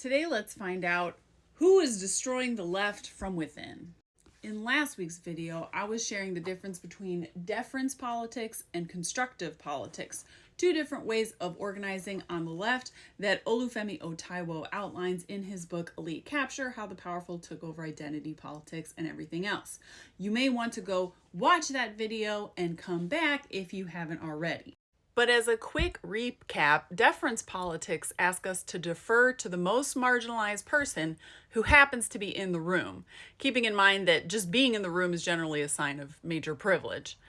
Today, let's find out who is destroying the left from within. In last week's video, I was sharing the difference between deference politics and constructive politics, two different ways of organizing on the left that Olufemi Otaiwo outlines in his book Elite Capture: How the Powerful Took Over Identity Politics and Everything Else. You may want to go watch that video and come back if you haven't already. But as a quick recap, deference politics ask us to defer to the most marginalized person who happens to be in the room, keeping in mind that just being in the room is generally a sign of major privilege.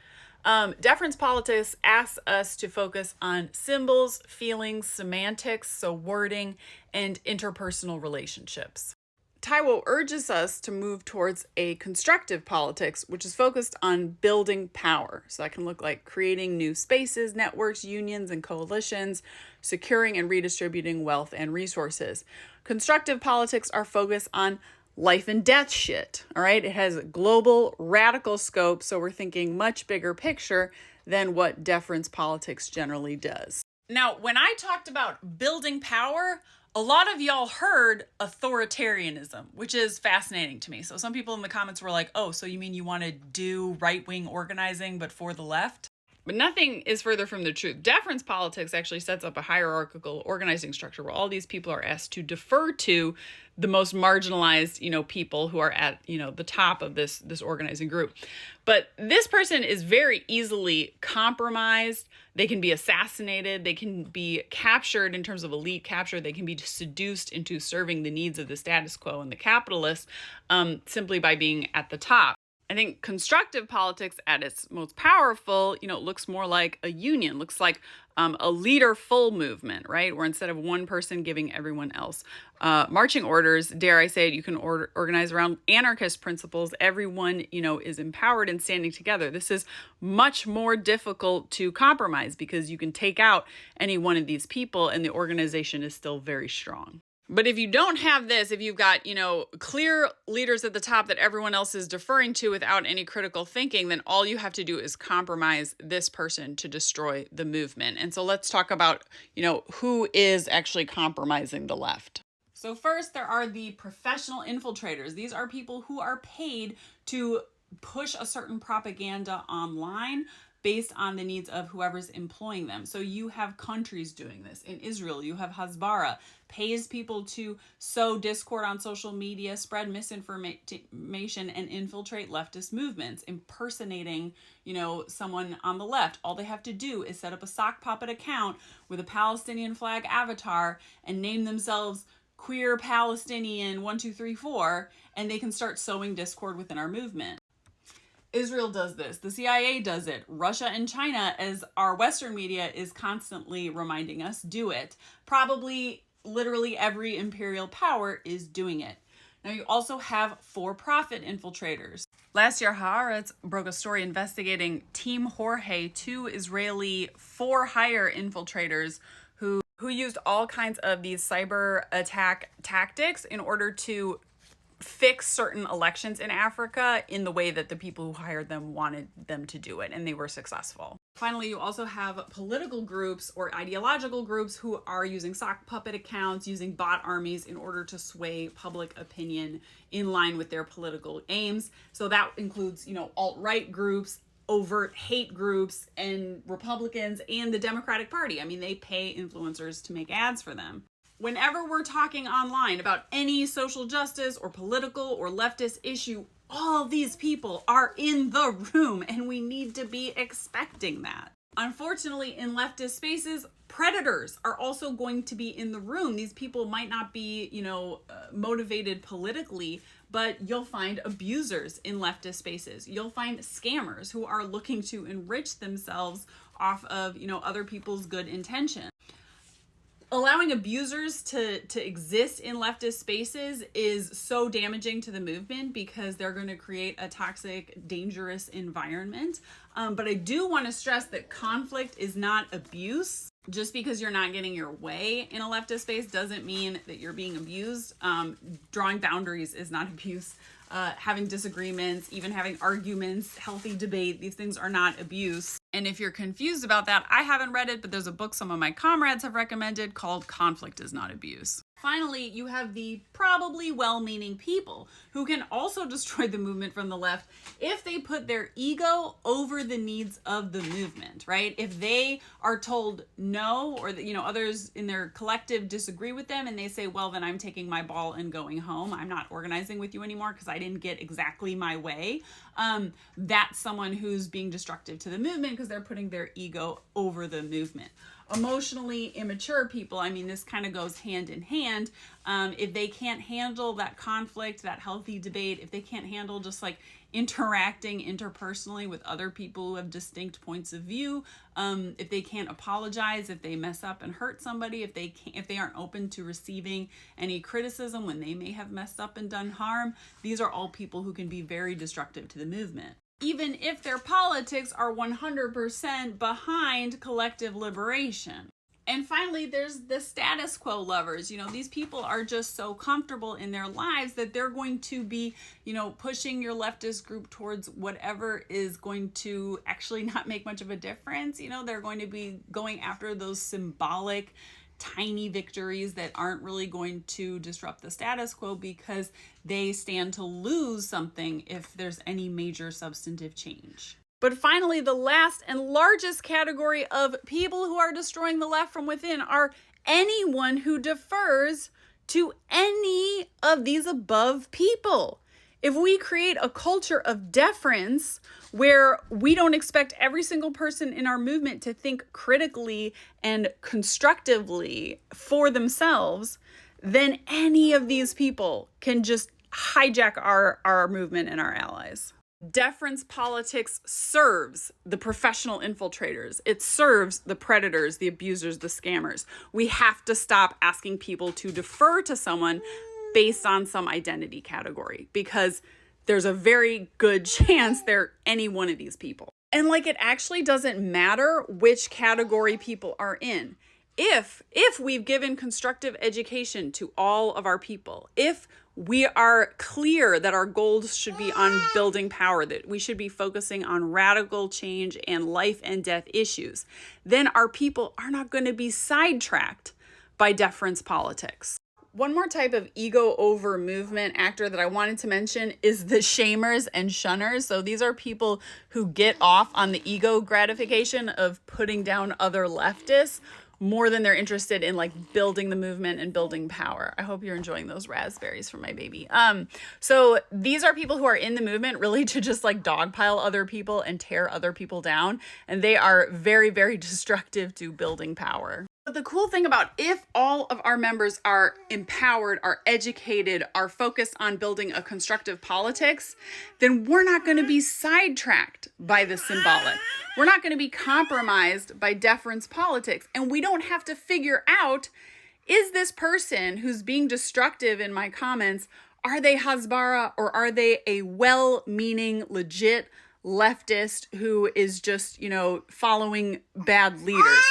Deference politics asks us to focus on symbols, feelings, semantics, so wording, and interpersonal relationships. Taiwo urges us to move towards a constructive politics, which is focused on building power. So that can look like creating new spaces, networks, unions, and coalitions, securing and redistributing wealth and resources. Constructive politics are focused on life and death shit, all right? It has a global, radical scope, so we're thinking much bigger picture than what deference politics generally does. Now, when I talked about building power, a lot of y'all heard authoritarianism, which is fascinating to me. So some people in the comments were like, oh, so you mean you want to do right-wing organizing, but for the left? But nothing is further from the truth. Deference politics actually sets up a hierarchical organizing structure where all these people are asked to defer to the most marginalized, people who are at, the top of this organizing group. But this person is very easily compromised. They can be assassinated. They can be captured in terms of elite capture. They can be seduced into serving the needs of the status quo and the capitalists simply by being at the top. I think constructive politics at its most powerful, looks more like a union, looks like a leader-full movement, right? Where instead of one person giving everyone else marching orders, dare I say it, you can organize around anarchist principles. Everyone, is empowered and standing together. This is much more difficult to compromise because you can take out any one of these people and the organization is still very strong. But if you don't have this, if you've got, clear leaders at the top that everyone else is deferring to without any critical thinking, then all you have to do is compromise this person to destroy the movement. And so let's talk about, who is actually compromising the left. So first, there are the professional infiltrators. These are people who are paid to push a certain propaganda online based on the needs of whoever's employing them. So you have countries doing this. In Israel, you have Hasbara, pays people to sow discord on social media, spread misinformation, and infiltrate leftist movements, impersonating, someone on the left. All they have to do is set up a sock puppet account with a Palestinian flag avatar and name themselves Queer Palestinian 1234, and they can start sowing discord within our movement. Israel does this. The CIA does it. Russia and China, as our Western media is constantly reminding us, do it. Probably literally every imperial power is doing it. Now you also have for-profit infiltrators. Last year, Haaretz broke a story investigating Team Jorge, two Israeli for-hire infiltrators who used all kinds of these cyber attack tactics in order to fix certain elections in Africa in the way that the people who hired them wanted them to do it, and they were successful. Finally, you also have political groups or ideological groups who are using sock puppet accounts, using bot armies in order to sway public opinion in line with their political aims. So that includes, alt-right groups, overt hate groups, and Republicans and the Democratic Party. I mean, they pay influencers to make ads for them. Whenever we're talking online about any social justice or political or leftist issue, all these people are in the room and we need to be expecting that. Unfortunately, in leftist spaces, predators are also going to be in the room. These people might not be, motivated politically, but you'll find abusers in leftist spaces. You'll find scammers who are looking to enrich themselves off of, other people's good intention. Allowing abusers to exist in leftist spaces is so damaging to the movement because they're going to create a toxic, dangerous environment. But I do want to stress that conflict is not abuse. Just because you're not getting your way in a leftist space doesn't mean that you're being abused. Drawing boundaries is not abuse. having disagreements, even having arguments, healthy debate. These things are not abuse. And if you're confused about that, I haven't read it, but there's a book some of my comrades have recommended called Conflict is Not Abuse. Finally, you have the probably well-meaning people who can also destroy the movement from the left if they put their ego over the needs of the movement, right? If they are told no, or that, others in their collective disagree with them and they say, well, then I'm taking my ball and going home. I'm not organizing with you anymore because I didn't get exactly my way. That's someone who's being destructive to the movement because they're putting their ego over the movement. Emotionally immature people, this kind of goes hand in hand. If they can't handle that conflict, that healthy debate, if they can't handle just like interacting interpersonally with other people who have distinct points of view, if they can't apologize, if they mess up and hurt somebody, if they aren't open to receiving any criticism when they may have messed up and done harm, these are all people who can be very destructive to the movement, even if their politics are 100% behind collective liberation. And finally, there's the status quo lovers. These people are just so comfortable in their lives that they're going to be, pushing your leftist group towards whatever is going to actually not make much of a difference. They're going to be going after those symbolic tiny victories that aren't really going to disrupt the status quo because they stand to lose something if there's any major substantive change. But finally, the last and largest category of people who are destroying the left from within are anyone who defers to any of these above people. If we create a culture of deference where we don't expect every single person in our movement to think critically and constructively for themselves, then any of these people can just hijack our movement and our allies. Deference politics serves the professional infiltrators. It serves the predators, the abusers, the scammers. We have to stop asking people to defer to someone based on some identity category, because there's a very good chance they're any one of these people. And it actually doesn't matter which category people are in. If we've given constructive education to all of our people, if we are clear that our goals should be on building power, that we should be focusing on radical change and life and death issues, then our people are not going to be sidetracked by deference politics. One more type of ego over movement actor that I wanted to mention is the shamers and shunners. So these are people who get off on the ego gratification of putting down other leftists more than they're interested in building the movement and building power. I hope you're enjoying those raspberries from my baby. So these are people who are in the movement really to just dogpile other people and tear other people down. And they are very, very destructive to building power. But the cool thing about if all of our members are empowered, are educated, are focused on building a constructive politics, then we're not going to be sidetracked by the symbolic. We're not going to be compromised by deference politics. And we don't have to figure out, is this person who's being destructive in my comments, are they Hasbara or are they a well-meaning, legit leftist who is just, following bad leaders?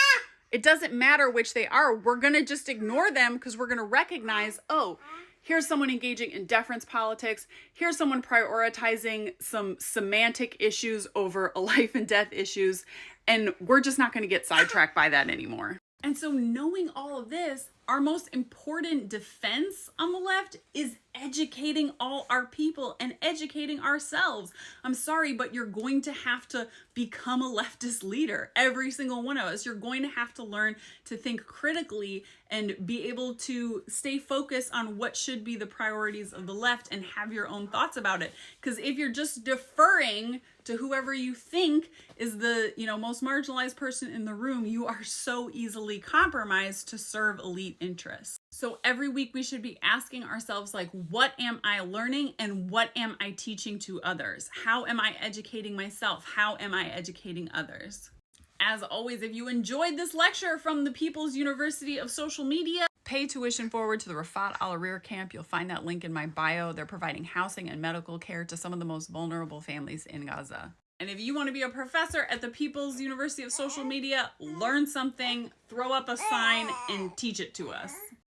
It doesn't matter which they are. We're going to just ignore them because we're going to recognize, oh, here's someone engaging in deference politics. Here's someone prioritizing some semantic issues over a life and death issues. And we're just not going to get sidetracked by that anymore. And so knowing all of this, our most important defense on the left is educating all our people and educating ourselves. I'm sorry, but you're going to have to become a leftist leader. Every single one of us. You're going to have to learn to think critically and be able to stay focused on what should be the priorities of the left and have your own thoughts about it. Because if you're just deferring to whoever you think is the, most marginalized person in the room, you are so easily compromised to serve elite interests. So every week we should be asking ourselves, what am I learning and what am I teaching to others? How am I educating myself? How am I educating others? As always, if you enjoyed this lecture from the People's University of Social Media, pay tuition forward to the Rafat Al-Arir camp. You'll find that link in my bio. They're providing housing and medical care to some of the most vulnerable families in Gaza. And if you want to be a professor at the People's University of Social Media, learn something, throw up a sign, and teach it to us.